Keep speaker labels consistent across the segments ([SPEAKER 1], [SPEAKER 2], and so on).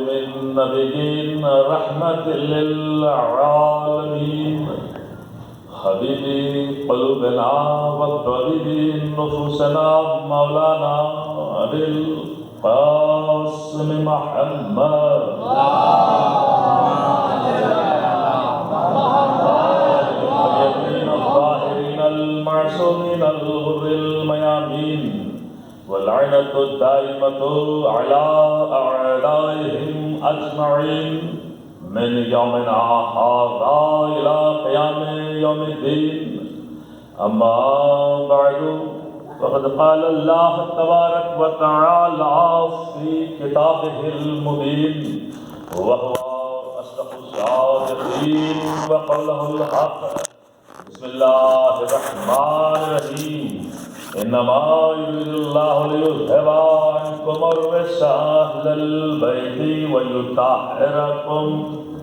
[SPEAKER 1] خاتم النبيين رحمة للعالمين حبيب قلوبنا وطبيب نفوسنا مولانا أبي القاسم محمد الطاهرين المعصومين الغر الميامين واللعنة الدائمة على أعدائهم أجمعين من يومنا هذا إلى قيام يوم الدين. أما بعد فقد قال الله تبارك وتعالى في كتابه المبين وهو أصدق الصادقين وقوله الحق. بسم الله الرحمن الرحيم. إنما يريد الله ليذهب عنكم الرجس أهل البيت ويطهركم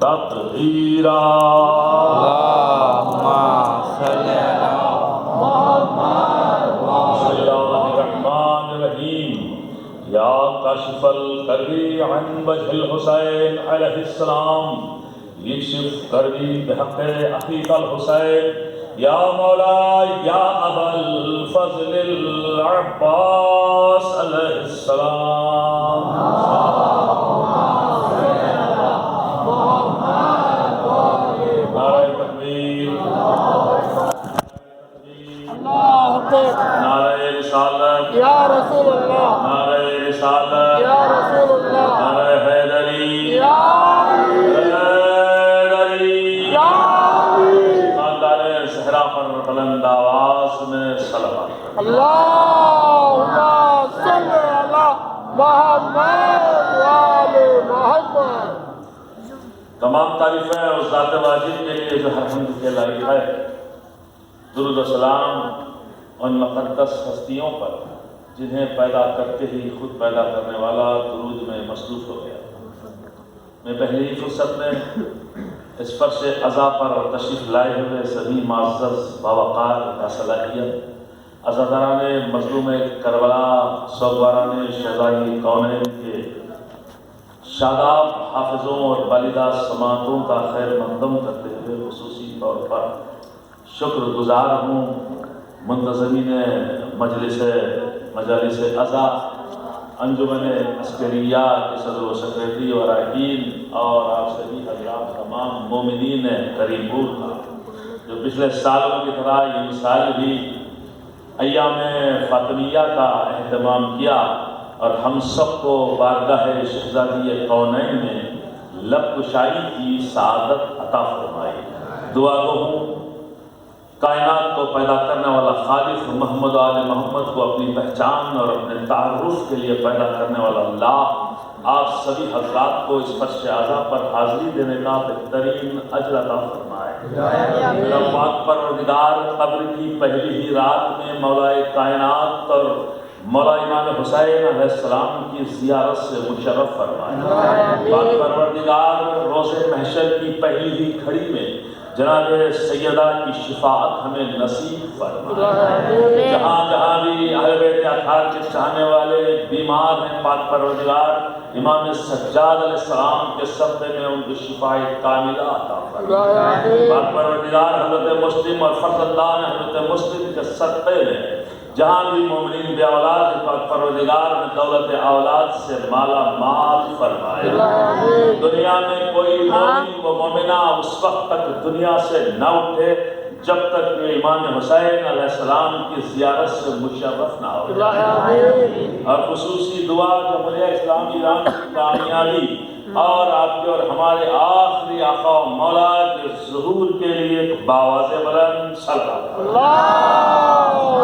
[SPEAKER 1] تطهيرا. اللهم صل على محمد. بسم الله الرحمن الرحيم. يا كاشف الكرب عن وجه الحسين عليه السلام يكشف كربي بحق أخيك الحسين. يا مولاي يا أبا الفضل العباس عليه السلام. نعرہ تکبیر، نعرہ رسالت
[SPEAKER 2] یا رسول اللہ،
[SPEAKER 1] نعرہ رسالت
[SPEAKER 2] یا رسول اللہ،
[SPEAKER 1] نعرہ حیدری
[SPEAKER 2] یا
[SPEAKER 1] بلند آواز میں صلوات.
[SPEAKER 2] اللہم صلی علی محمد وآل محمد.
[SPEAKER 1] تمام تعریفیں اس ذات واجب کے لیے جو ہر حمد کے لائق ہے. درود و سلام ان مقدس ہستیوں پر جنہیں پیدا کرتے ہی خود پیدا کرنے والا درود میں مصروف ہو گیا. میں پہلی ہی فرصت میں اس فرش عزا پر تشریف لائے ہوئے سبھی معزز باوقار باصلاحیت عزاداران مظلوم کربلا سوگواران شہدائے کونین کے شاداب حافظوں اور والدہ سماعتوں کا خیر مقدم کرتے ہوئے خصوصی طور پر شکر گزار ہوں منتظمین مجالس عزا، انجمن عسکریہ کے صدر و سیکریٹری اور اراکین اور آپ سبھی حضرات تمام مومنین قریبور کا جو پچھلے سالوں کی طرح یہ سال بھی ایام فاطمیہ کا اہتمام کیا اور ہم سب کو بارگاہ شہزادی کونین میں لب کشائی کی سعادت عطا فرمائی. دعا گو ہوں کائنات کو پیدا کرنے والا خالق محمد آل محمد کو اپنی پہچان اور اپنے تعارف کے لیے پیدا کرنے والا اللہ آپ سبھی حضرات کو اس فرش اعضا پر حاضری دینے کا بہترین اجر عطا فرمائے. میرا پاک پروردگار قبر کی پہلی ہی رات میں مولائے کائنات اور مولا امام حسین علیہ السلام کی زیارت سے مشرف فرمائے. پاک پروردگار روز محشر کی پہلی ہی گھڑی میں جناب سیدہ کی شفاعت ہمیں نصیب فرمائے. جہاں جہاں بھی اہل بیت اطہار کے چاہنے والے بیمار ہیں پاک پروردگار امام سجاد علیہ السلام کے صدقے میں ان کی شفاء کاملہ عطا فرمائے. پاک پروردگار حضرت مسلم اور فرزند اللہ نے حضرت مسلم کے صدقے میں جہاں بھی مومنین بے اولاد پاک پروردگار نے دولت اولاد سے مالا مال فرمائے. دنیا میں کوئی مومن و مومنہ اس وقت تک دنیا سے نہ اٹھے جب تک کہ امام حسین علیہ السلام کی زیارت سے مشرف نہ ہو جائے. اور خصوصی دعا جمہوریہ اسلامی ایران کی کامیابی اور آپ کے اور ہمارے آخری آقا و مولا کے ظہور کے لیے باواز بلند صلوات.
[SPEAKER 2] اللہم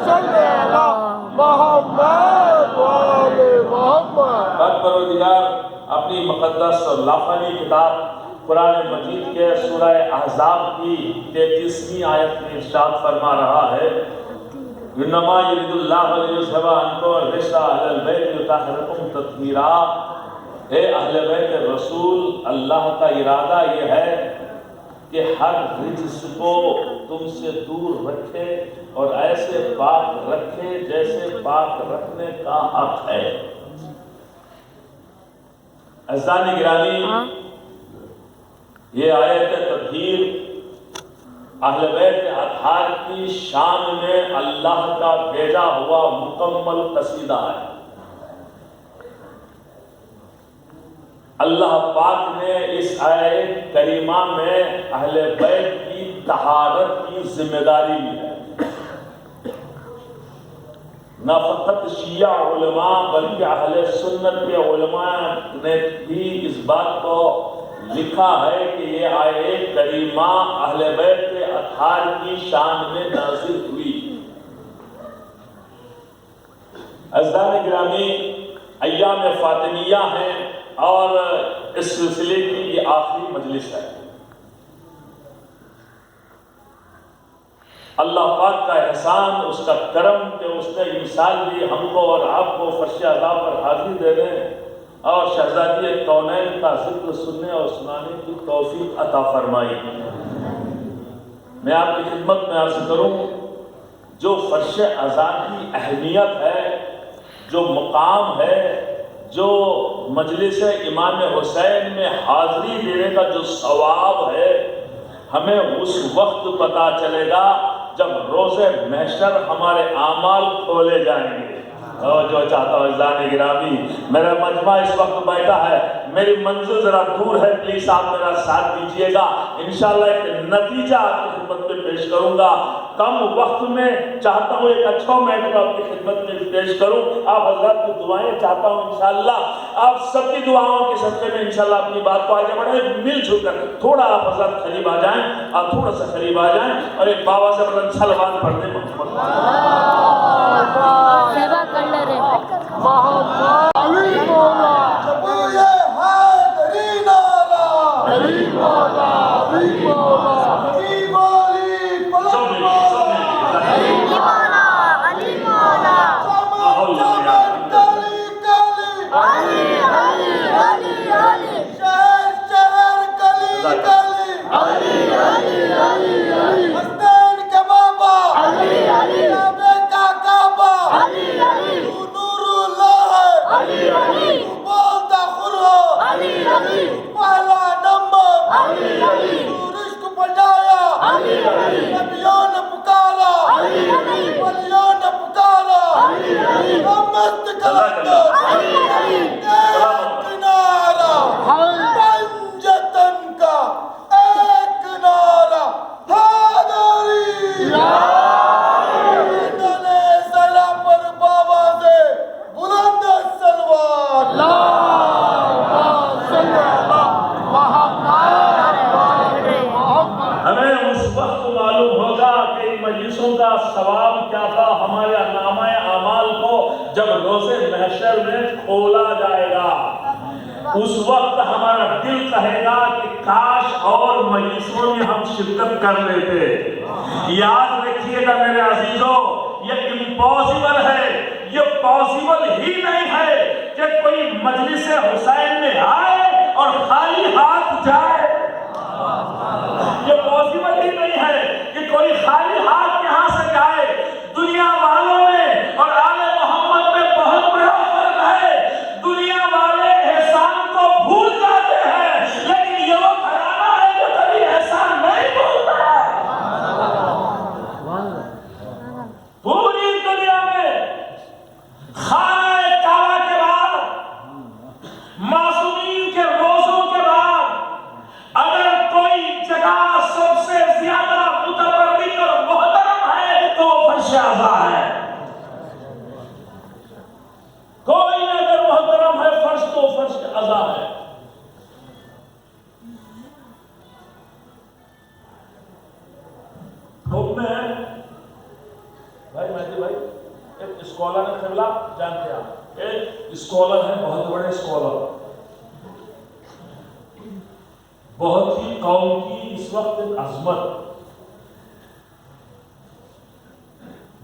[SPEAKER 2] صلی علی محمد وآل محمد.
[SPEAKER 1] پاک پروردگار اپنی مقدس اور لافانی کتاب قرآن مجید کے سورہ احزاب کی 33ویں آیت میں ارشاد فرما رہا ہے انما یرید اللہ لیذھب عنکم الرجس اہل البیت ویطہرکم تطہیرا. اے اہل بیت رسول، اللہ کا ارادہ یہ ہے کہ ہر رجس کو تم سے دور رکھے اور ایسے پاک رکھے جیسے پاک رکھنے کا حق ہے. عزیزان گرامی، یہ آیت تطہیر اہل بیت اطہار کی شان میں اللہ کا بھیجا ہوا مکمل قصیدہ ہے۔ اللہ پاک نے اس آیت کریمہ میں اہل بیت کی طہارت کی ذمہ داری لی ہے۔ نہ فقط شیعہ علماء بلکہ اہل سنت کے علماء نے بھی اس بات کو لکھا ہے کہ یہ آیت کریمہ اہل بیت اطہار کی شان میں نازل ہوئی۔ عزیزان گرامی، ایام فاطمیہ ہیں اور اس سلسلے کی یہ آخری مجلس ہے۔ اللہ پاک کا احسان، اس کا کرم کہ اس نے مثال دی ہم کو اور آپ کو فرش عذاب پر حاضری دینے اور شہزادی کونین کا ذکر سننے اور سنانے کی توفیق عطا فرمائی۔ میں آپ کی خدمت میں عرض کروں، جو فرش عذاب کی اہمیت ہے، جو مقام ہے، جو مجلس امام حسین میں حاضری دینے کا جو ثواب ہے، ہمیں اس وقت پتہ چلے گا جب روز محشر ہمارے اعمال کھولے جائیں گے۔ جو چاہتا ہوں عزیزان گرامی، میرا مجمع اس وقت بیٹھا ہے، میری منزل ذرا دور ہے، پلیز آپ میرا ساتھ دیجیے گا۔ انشاءاللہ ایک نتیجہ آپ کی خدمت میں پیش کروں گا۔ کم وقت میں چاہتا ہوں ایک اچھا میٹر آپ کی خدمت میں پیش کروں۔ آپ حضرات کی دعائیں چاہتا ہوں انشاءاللہ، آپ سب کی دعاؤں کے صدقے میں انشاءاللہ اپنی بات کو آگے بڑھائیں۔ مل جل کر تھوڑا آپ حضرات قریب آ جائیں، آپ تھوڑا سا قریب آ جائیں اور ایک بابا سے بلند صلوات پڑھنے میں
[SPEAKER 3] سیوا کر لے رہے
[SPEAKER 2] محمد علی مولا، یہ حیدری نالا، علی مولا، علی مولا، علی مولی، پلک مولا،
[SPEAKER 3] علی مولا، علی مولا،
[SPEAKER 2] چمن چمن کلی کلی،
[SPEAKER 3] علی علی علی علی،
[SPEAKER 2] شہر شہر گلی گلی،
[SPEAKER 3] علی علی علی علی،
[SPEAKER 2] حسین کے بابا،
[SPEAKER 3] علی علی،
[SPEAKER 2] کعبے کا کعبہ،
[SPEAKER 3] علی علی،
[SPEAKER 2] تو نور اللہ ہے،
[SPEAKER 3] علی علی،
[SPEAKER 2] تو بولتا خرو،
[SPEAKER 3] علی علی،
[SPEAKER 2] پہلا نمبر،
[SPEAKER 3] علی علی،
[SPEAKER 2] تو رشک بجایا،
[SPEAKER 3] علی علی،
[SPEAKER 2] نبیوں نے پکارا،
[SPEAKER 3] علی علی،
[SPEAKER 2] ولیوں نے پکارا،
[SPEAKER 3] علی علی،
[SPEAKER 2] امت کلندر،
[SPEAKER 3] علی علی،
[SPEAKER 2] ایک کنارہ، پنجتن کا ایک نعرہ، حیدری، اتنے ضلع پر بابا سے بلند سلوات،
[SPEAKER 1] ہمیں اس وقت معلوم ہوگا کہ ان مجلسوں کا ثواب کیا تھا ہمارے نامہ اعمال کو جب روز محشر میں کھولا جائے گا۔ اس وقت ہمارا دل کہے گا کہ کاش اور مجلسوں میں ہم شرکت کر لیتے۔ یاد رکھیے گا میرے عزیزوں، یہ امپاسبل ہے، یہ پاسبل ہی نہیں ہے کہ کوئی مجلس حسین میں آئے اور خالی ہاتھ جائے۔ یہ پاسبل ہی نہیں ہے کہ کوئی خالی ہاتھ یہاں سے جائے۔ دنیا والوں میں اور آل محمد میں بہت بڑا فرق ہے۔ دنیا والے احسان کو بھول جاتے ہیں، لیکن یہ وہ گھرانہ ہے جو کبھی احسان نہیں بھولتا ہے۔ پوری دنیا میں خانہ کعبہ کے بعد، معصومین کے روزوں کے بعد، اگر کوئی جگہ سب سے زیادہ متبرک اور محترم ہے تو وہ فرش عزا ہے۔ کوئی اگر محترم ہے فرش تو فرش عزا ہے۔ حکم ہے بھائی مہدی بھائی، ایک اسکالر ہے قبلہ، جانتے ہیں آپ، ایک اسکالر ہے، بہت بڑے اسکالر، بہت ہی قوم کی اس وقت عظمت،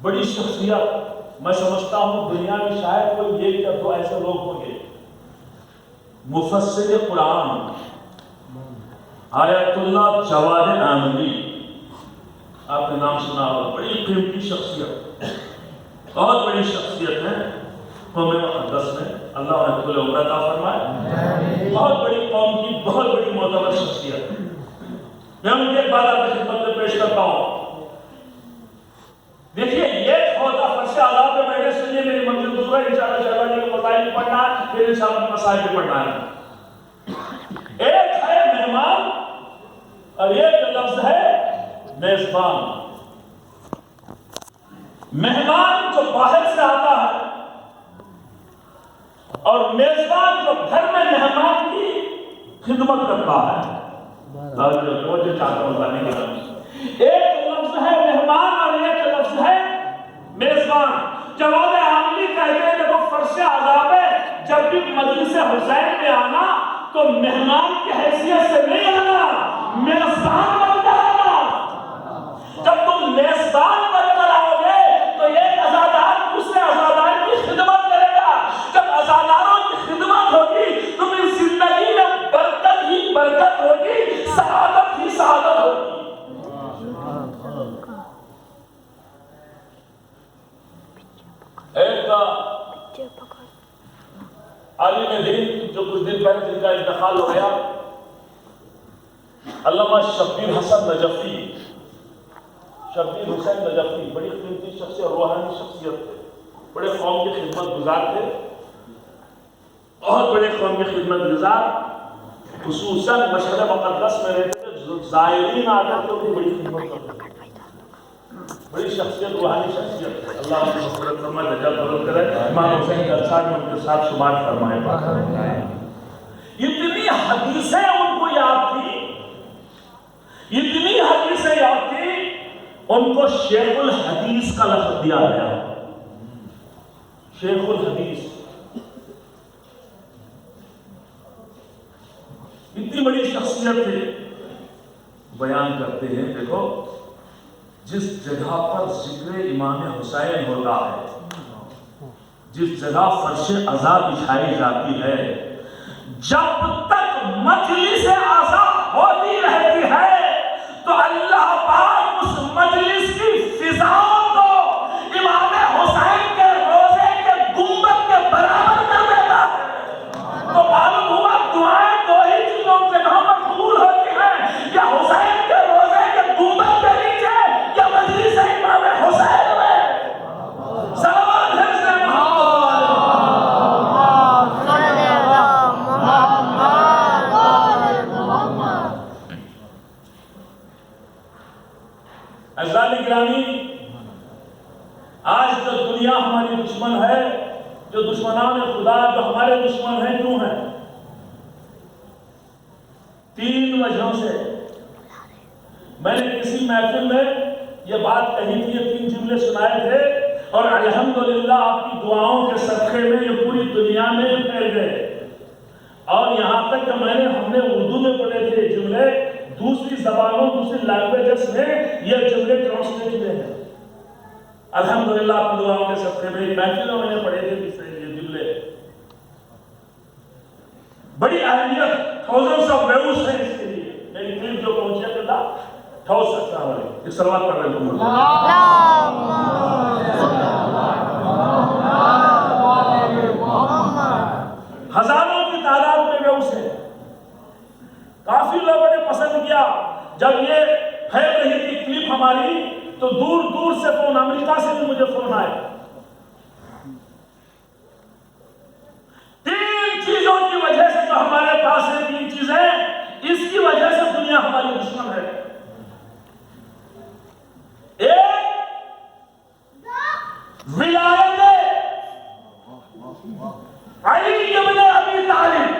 [SPEAKER 1] بڑی شخصیت، میں سمجھتا ہوں دنیا میں شاید کوئی ایک یا دو ایسے لوگ ہوں گے۔ مفسر قرآن آیت اللہ جواد عامری، آپ نے نام سنا ہوگا، بڑی قیمتی شخصیت، بہت بڑی شخصیت ہے قوم مقدس میں، اللہ انہیں طول عمر عطا فرمائے. بہت بڑی قوم کی بہت بڑی معتبر شخصیت. میں ان کی ایک بات آپ کی خدمت میں پیش کرتا ہوں. دیکھیے یہ ہوتا فرش عذاب میں بیٹھے سنیے میری منزل دور ہے. انشاءاللہ شہبانی کے مسائل بھی پڑھنا ہے, پھر انشاءاللہ مسائل بھی پڑھنا ہے. ایک ہے مہمان اور ایک لفظ ہے میزبان. مہمان جو باہر سے آتا ہے اور میزبان جو گھر میں مہمان کی خدمت کرتا ہے. ایک لفظ ہے مہمان اور ایک لفظ ہے میزبان. جواد عاملی کہتے ہیں جب وہ فرش عذاب ہے, جب بھی مجلس حسین میں آنا تو مہمان کی حیثیت سے نہیں آنا, میزبان بن کر آنا. جب تم میزبان بن کر آؤ گے تو ایک عزادار دوسرے عزادار کی خدمت کرے گا. جب عزاداروں کی خدمت ہوگی تو پھر زندگی میں برکت ہی برکت ہوگی, سعادت ہی سعادت ہوگی. ایک عالم دین جو کچھ دن پہلے جن کا انتقال ہو گیا, علامہ شبیر حسن نجفی, شبیر حسین نجفی بڑی قیمتی شخصیت, روحانی شخصیت تھے, بڑے قوم کی خدمت گزار تھے, بہت بڑے قوم کی خدمت گزار. خصوصاً مشہد مقدس میں رہتے تھے, زائرین آتے تھے, ان کی بڑی خدمت کرتے تھے. بڑی شخصیت, روحانی شخصیت ہے. اللہ ان کی مغفرت فرمائے, درجات بلند کرے. امام حسین کے ارشاد میں ان کے ساتھ شمار فرمائے. اتنی حدیثیں ان کو یاد تھی, اتنی حدیثیں یاد تھی, ان کو شیخ الحدیث کا لقب دیا گیا. شیخ الحدیث اتنی بڑی شخصیت تھی. بیان کرتے ہیں, دیکھو جس جگہ پر ذکر امام حسین ہوتا ہے, جس جگہ فرش عزا بچھائی جاتی ہے, جب تک مجلس عزا ہوتی رہتی ہے تو اللہ پاک اس مجلس کی فضاؤں کو امام حسین کے روزے کے گنبد کے برابر کر دیتا ہے. تو معلوم ہوا دعائیں دو ہی چیزوں جگہوں پر قبول ہوتی ہیں, یا حسین کے روزے کے گنبد کے نیچے یا مجلس امام حسین میں. سلام حضرت عزیزان گرامی, آج جو دنیا ہماری دشمن ہے, جو دشمنان خدا جو ہمارے دشمن ہیں, کیوں ہیں؟ 3 وجہوں سے. میں نے کسی محفل میں یہ بات کہی تھی, یہ 3 جملے سنائے تھے, اور الحمدللہ آپ کی دعاؤں کے صدقے میں یہ پوری دنیا میں پھیل گئے. اور یہاں تک کہ ہم نے اردو میں پڑھے تھے جملے, دوسری زبانوں دوسری لینگویجز میں یہ جملے ٹرانسلیٹ ہوئے ہیں. الحمدللہ آپ کی دعاؤں کے صدقے میں محفلوں میں نے پڑھے تھے یہ جملے. بڑی اہمیت, thousands of views ہیں اس کے لیے. میری کلپ جو پہنچیا کرتا ٹھوس سکتا ہمارے ایک سلوات پڑھ رہے تم. ہزاروں کی تعداد میں ویوز ہیں. کافی لوگوں نے پسند کیا. جب یہ پھیل رہی تھی کلپ ہماری تو دور دور سے فون, امریکہ سے بھی مجھے فون آئے. 3 چیزوں کی وجہ سے جو ہمارے پاس ہے, 3 چیزیں, اس کی وجہ سے دنیا ہماری دشمن ہے. ایک ولایت علی ابن ابی طالب,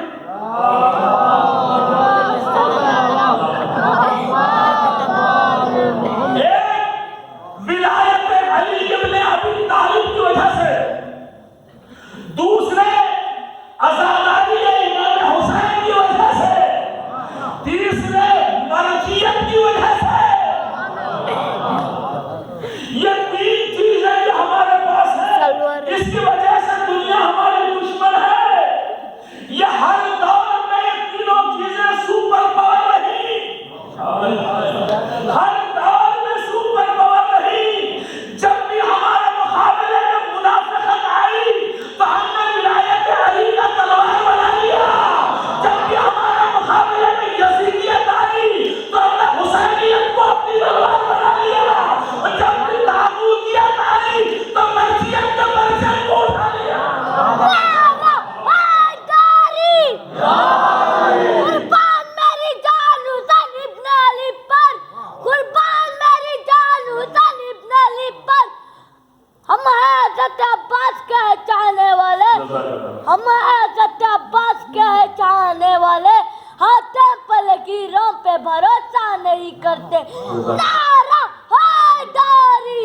[SPEAKER 1] ولایت علی ابن ابی طالب کی وجہ سے. دوسرے عزاداری امام حسین
[SPEAKER 3] لکیروں پہ بھروسہ نہیں کرتے. نعرہ حیدری،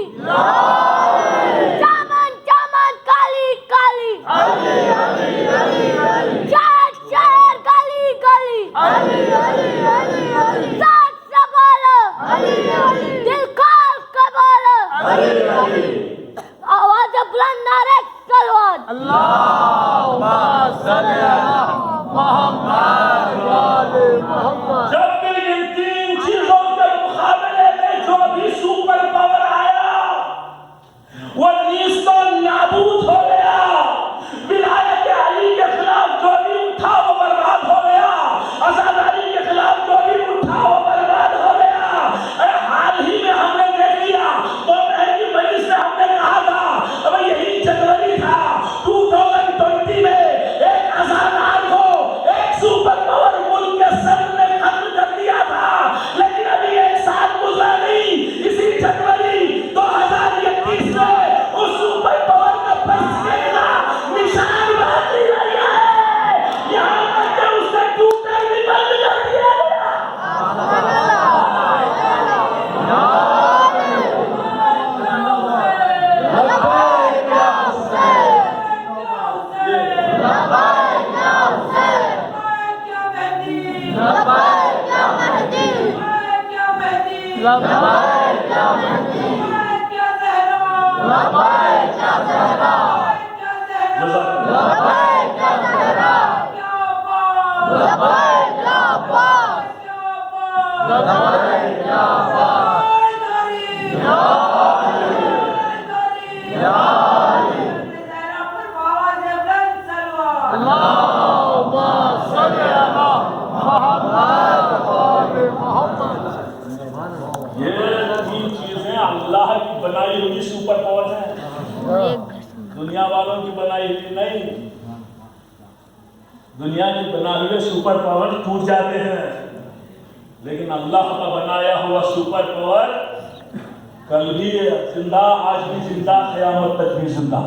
[SPEAKER 3] چمن چمن کالی کالی، شہر شہر گلی گلی، ساتھ سنبھالو، دل کھول کے بولو، آواز بلند نعرہ سلوات.
[SPEAKER 1] جب بھی ان تین چیزوں کے مقابلے میں جو بھی سپر پاور آیا وہ نیست و نابود ہو گیا. ولایت علی کے خلاف جو بھی اٹھا وہ برباد ہو گیا. آزاداری کے خلاف جو بھی اٹھا وہ برباد ہو گیا. حال ہی میں ہم نے دیکھ لیا وہ کی مجلس میں ہم نے کہا تھا اب یہی جنوری تھا 2020 میں ایک آزادار کو ایک سپر پاور ملک کے صدر نے قتل کر دیا تھا. لیکن ابھی ایک سال گزرا نہیں، اسی جنوری 2021 میں اس سپر پاور کا بس کا نشان باقی رہ گیا ہے. یہاں تک کہ اس نے ٹوٹر بھی بند کر دیا گیا. اللہ کی بنائی ہوئی سپر پاور ہے، دنیا والوں کی بنائی ہوئی نہیں. دنیا کی بنائے ہوئے سپر پاور ٹوٹ جاتے ہیں، لیکن اللہ کا بنایا ہوا سپر پاور کل بھی زندہ، آج بھی زندہ، قیامت تک بھی زندہ.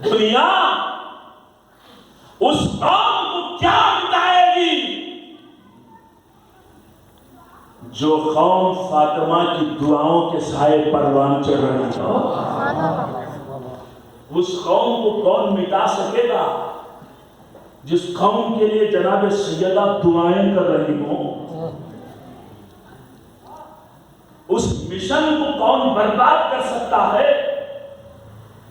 [SPEAKER 1] دنیا اس قوم کو کیا بتائے گی جو قوم فاطمہ کی دعاؤں کے سائے پروان چڑھ رہی ہو؟ اس قوم کو کون مٹا سکے گا جس قوم کے لیے جناب سیدہ دعائیں کر رہی ہوں؟ اس مشن کو کون برباد کر سکتا ہے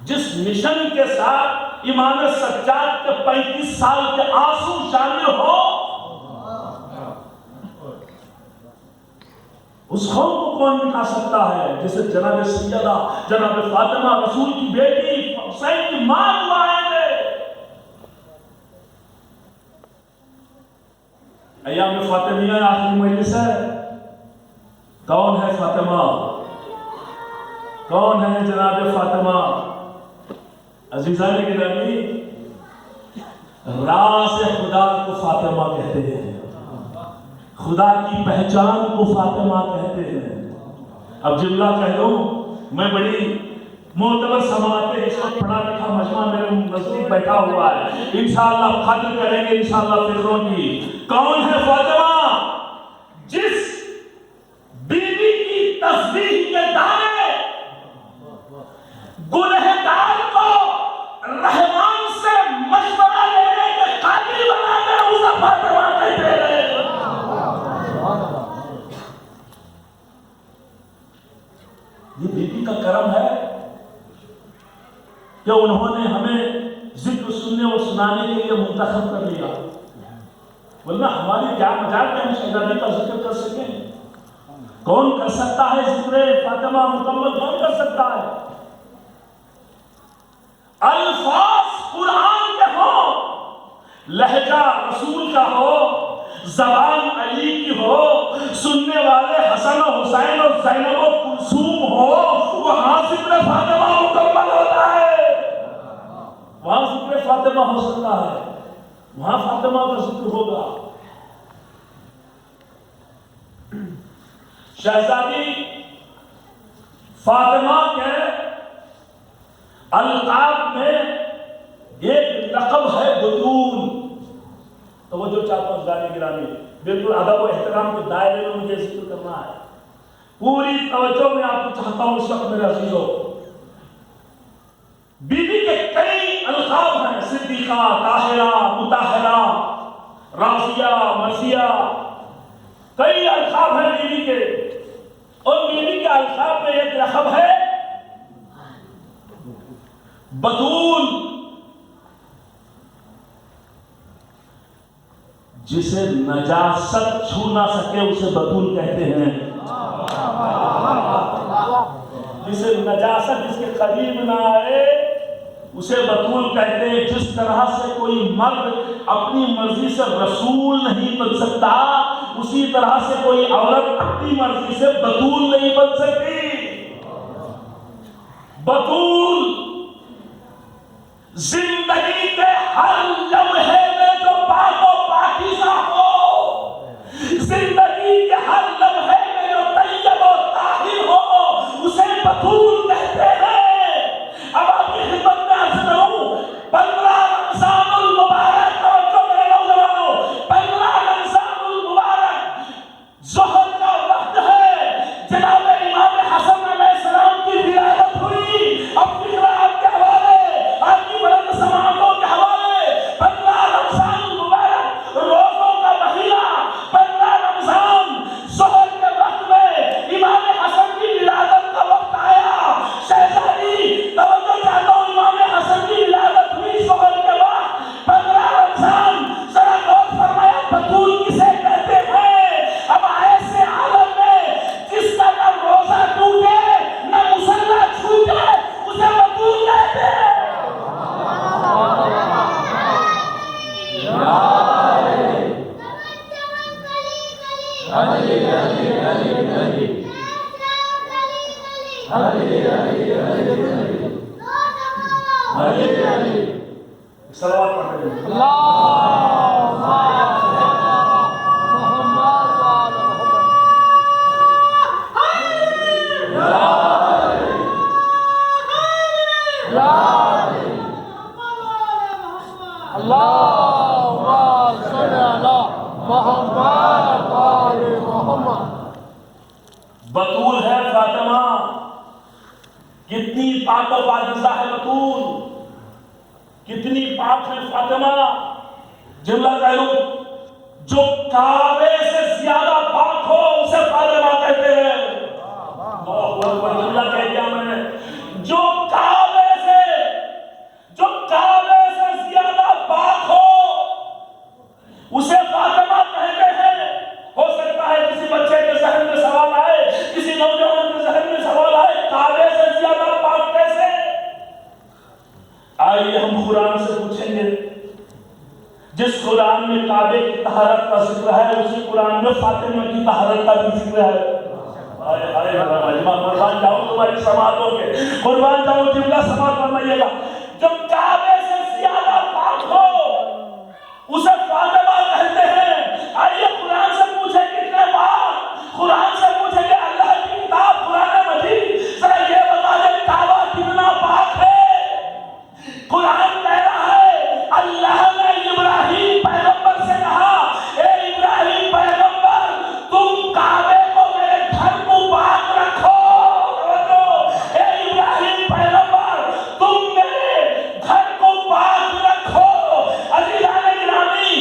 [SPEAKER 1] جس مشن کے ساتھ امام سجاد کے 35 سال کے آنسو شامل ہو؟ اس قوم کو کون مٹا سکتا ہے جسے جناب سیدہ جناب فاطمہ رسول کی بیٹی حسین کی ماں دعائیں دے؟ ایام فاطمیہ آخری مجلس ہے. کون ہے فاطمہ؟ کون ہے جناب فاطمہ؟ عزیزان گرامی، راز خدا کو فاطمہ کہتے ہیں، خدا کی پہچان کو فاطمہ کہتے ہیں. اب جملہ کہہ دوں، میں بڑی معتبر سماعتیں اس وقت پڑھا لکھا مجمع میرے نزدیک بیٹھا ہوا ہے، انشاءاللہ قدر کریں گے انشاءاللہ فکروں کی. کون ہے فاطمہ؟ جس بیوی کی تسبیح کے دانے گنہگار کو رحمان سے مشورہ لینے کے قابل بنا کر اسے فاطمہ کہتے ہیں. یہ بیوی کا کرم ہے کہ انہوں نے ہمیں ذکر سننے اور سنانے کے لیے منتخب کر لیا، ورنہ ہماری کیا مجال کہ ہم شہزادی کا ذکر کر سکیں؟ کون کر سکتا ہے ذکر فاطمہ مکمل؟ کون کر سکتا ہے؟ الفاظ قرآن کے ہو، لہجہ رسول کا ہو، زبان علی کی ہو، سننے والے حسن و حسین و زینب و کلثوم ہو، وہاں ذکر فاطمہ مکمل ہوتا ہے. وہاں ذکر فاطمہ ہو سکتا ہے، وہاں فاطمہ کا ذکر ہوگا. شہزادی فاطمہ کے القاب میں ایک لقب ہے بطول. توجہ چاہتا ہوں گرامی، بالکل ادب و احترام کے دائرے میں مجھے ذکر کرنا ہے. پوری توجہ میں آپ کو چاہتا ہوں اس وقت میرے عزیزو. بی بی کے کئی القاب ہیں، صدیقہ، طاہرہ، مطہرہ، راضیہ، مرضیہ، کئی القاب ہیں بی بی کے. اور بی بی کے القاب میں ایک لقب ہے بتول، جسے نجاست چھو نہ سکے اسے بتول کہتے ہیں. جسے نجاست جس کے قریب نہ آئے اسے بتول کہتے ہیں. جس طرح سے کوئی مرد اپنی مرضی سے رسول نہیں بن سکتا، اسی طرح سے کوئی عورت اپنی مرضی سے بتول نہیں بن سکتی. بتول زندگی کے ہر لمحے میں جو پاک و پاکیزہ ہو، زندگی کے ہر لمحے میں جو طیب و طاہر ہو، اسے بتول کہتے ہیں. اب آپ کی خدمت میں عرض کروں، 15 رمضان المبارک، توجہ میرے نوجوانوں، 15 رمضان المبارک ظہر کا وقت ہے. جناب امام حسن علیہ السلام کی ولادت ہوئی. اب فکرہ آپ کے حوالے، آپ کی بلند سماعتوں کے حوالے. 15 رمضان المبارک روزوں کا مہینہ، 15 رمضان ظہر کے وقت میں امام حسن کی ولادت کا وقت آیا. شہزادی توجہ چاہتا ہوں، امام حسن کی ولادت ہوئی ظہر کے وقت، 15 رمضان. ذرا غور فرمایا بتول کسے کہتے ہیں؟ اب ایسے عالم میں جس کا نہ روزہ ٹوٹے نہ مصلی چھوٹے اسے بتول کہتے ہیں. صلوات پڑھتے ہیں. بتول ہے فاطمہ، کتنی پاک و پاکیزہ ہے بتول، کتنی پاک ہے فاطمہ. جملہ کہوں، جو کعبے سے زیادہ پاک ہو اسے فاطمہ کہتے ہیں. اللہ اکبر، جملہ کہہ دیا میں نے. جو کعبے سے زیادہ پاک ہو اسے فاطمہ کہتے ہیں. ہو سکتا ہے کسی بچے کے ذہن میں سوال آئے، کسی نوجوان کے ذہن میں سوال آئے، کعبے سے زیادہ پاک کیسے؟ آئیے ہم قرآن سے پوچھیں گے. جس قرآن میں کعبے کی طہارت کا ذکر ہے اسی قرآن میں فاطمہ کی طہارت کا بھی ذکر ہے. قربان جاؤ تمہاری سماعتوں کے، قربان جاؤ جملہ سماعت فرمائیے گا. جب کعبے سے زیادہ پاک ہو اسے فاطمہ کہتے ہیں. آئیے قرآن سے پوچھیں کتنے پاک، قرآن سے پوچھیں کہ اللہ کی کتاب قرآن مجید ذرا یہ بتا دے کعبہ کتنا پاک ہے. قرآن کہہ رہا ہے، اللہ نے ابراہیم پیغمبر سے کہا، اے ابراہیم پیغمبر تم کعبے کو میرے گھر کو پاک رکھو. اے ابراہیم پیغمبر تم میرے گھر کو پاک رکھو. عزیزان گرامی،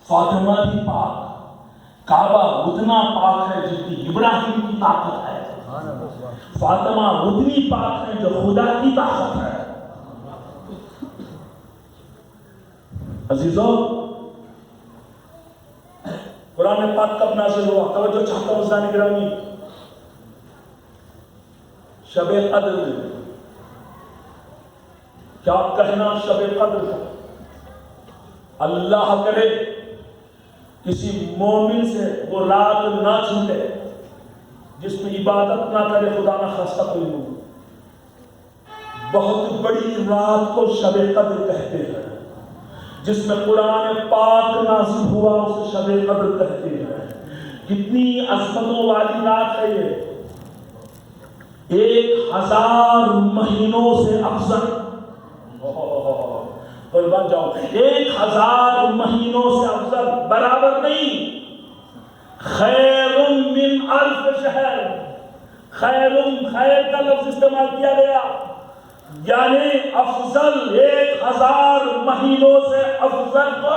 [SPEAKER 4] فاطمہ بھی پاک، کعبہ اتنا پاک ہے جتنی ابراہیم کی طاقت ہے، فاطمہ اتنی پاک ہے جو خدا کی طاقت ہے۔ عزیزوں، قرآن پاک کب نازل ہوا؟ توجہ چاہتا ہوں عزیزان گرامی، شب قدر میں۔ کیا کہنا شب قدر کا؟ اللہ کرے کسی مومن سے وہ رات نہ چھوٹے جس میں عبادت نہ کرے، خدا نہ خواستہ کوئی مومن۔ بہت بڑی رات کو شب قدر کہتے ہیں، جس میں قرآن پاک نازل ہوا اسے شب قدر کہتے ہیں۔ کتنی عظمتوں والی رات ہے یہ، 1000 مہینوں سے افضل، قربان جاؤ، 1000 مہینوں سے افضل، برابر نہیں، خیر من 1000 شہر، خیر کا لفظ استعمال کیا گیا، یعنی افضل 1000 مہینوں سے افضل کو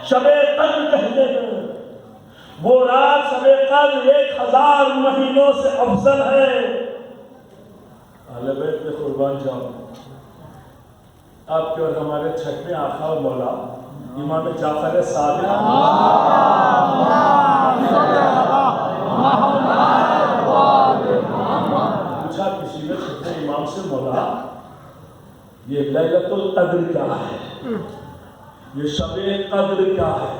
[SPEAKER 4] شب قدر کہتے ہیں۔ وہ رات شب قدر 1000 مہینوں سے افضل ہے۔ اہل بیت پہ قربان جاؤں، آپ کے اور ہمارے چھٹے آقا و مولا امام جعفر صادق، پوچھا کسی نے چھٹے امام سے، مولا یہ لیلۃ القدر کیا ہے، یہ شب قدر کیا ہے؟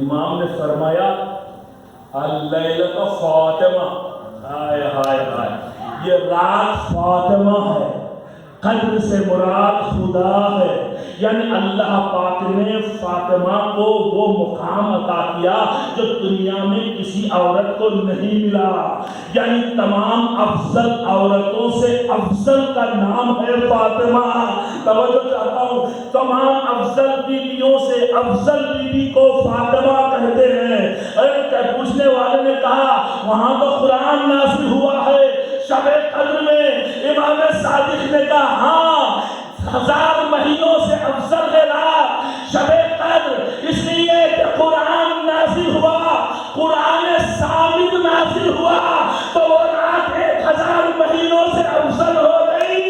[SPEAKER 4] امام نے فرمایا اللیلۃ فاطمہ، ہائے ہائے ہائے، یہ رات فاطمہ ہے، قدر سے مراد خدا ہے، یعنی اللہ پاک نے فاطمہ کو وہ مقام عطا کیا جو دنیا میں کسی عورت کو نہیں ملا، یعنی تمام افضل عورتوں سے افضل کا نام ہے فاطمہ۔ توجہ چاہتا ہوں، تمام افضل بیویوں سے افضل بیوی کو فاطمہ کہتے ہیں۔ پوچھنے والے نے کہا وہاں تو قرآن نازل ہوا ہے، شب قدر میں امام صادق نے کہا ہاں، 1000 مہینوں سے افضل ہے رات شب قدر، اس لیے کہ قرآن نازل ہوا، قرآن ثابت نازل ہوا، تو وہ رات 1000 مہینوں سے افضل ہو گئی۔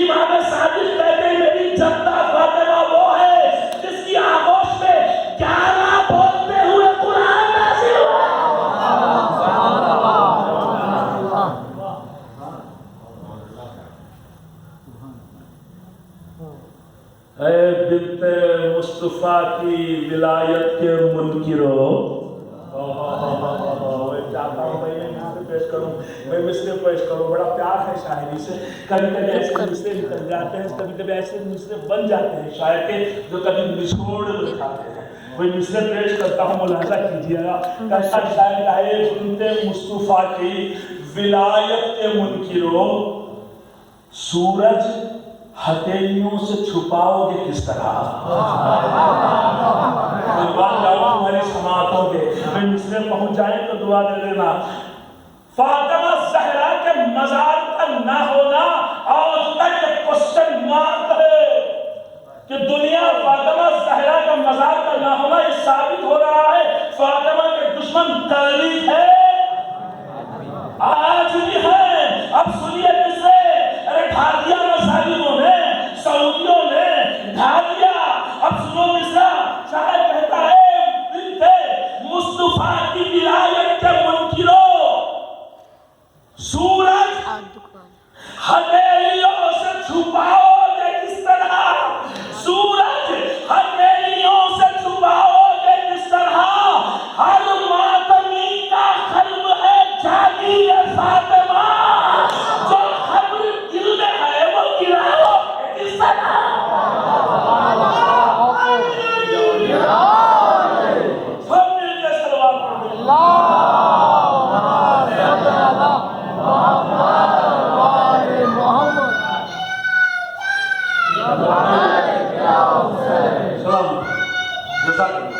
[SPEAKER 4] امام صادق کہتے ہیں میری جدہ فاطمہ وہ ہے جس کی آغوش میں 11 بولتے ہوئے قرآن نازل ہوا۔ اے بنت مصطفیٰ کی ولایت کے منکرو، چاہتا ہوں میں مصرے پیش کروں، بڑا پیار ہے شاعری سے، کبھی کبھی ایسے مصرے نکل جاتے ہیں، کبھی کبھی ایسے مصرے بن جاتے ہیں شاعر کے جو کبھی نچوڑ دکھاتے ہیں۔ کوئی مصرے پیش کرتا ہوں، ملاحظہ کیجیے گا، کیسا شاعر کا ہے، بنت مصطفیٰ کی ولایت کے منکرو، سورج ہتھیلیوں سے چھپاؤ گے کس طرح؟ قربان جاؤں تمہاری سماعتوں کے، میں مصرے پہنچ جائیں تو دعا دے دینا۔ فاطمہ زہرا کے مزار کا نہ ہونا آج تک ایک کوسچن مارک ہے کہ دنیا فاطمہ زہرا کا مزار کا نہ ہونا یہ ثابت ہو رہا ہے فاطمہ کے دشمن تاریخ ہے، آج بھی ہے۔ اب سنیے مصرے، ارے ڈھا دیا ظالموں نے، سعودیوں نے ڈھا دیا، اب سنو مصرا، شاعر کہتا ہے بنت مصطفیٰ کی ولایت کے منکرو، سورج ہتھیلیوں سے چھپاؤ گے کس طرح، سورج ہتھیلیوں سے چھپاؤ گے کس طرح، ہر ماتمی کا قلب ہے جاگی ہے فاطمہ، جو خبر دل میں ہے وہ گراؤ گے کس طرح۔ سب مل کے سلوات پڑھیں۔ سلام جزاک اللہ۔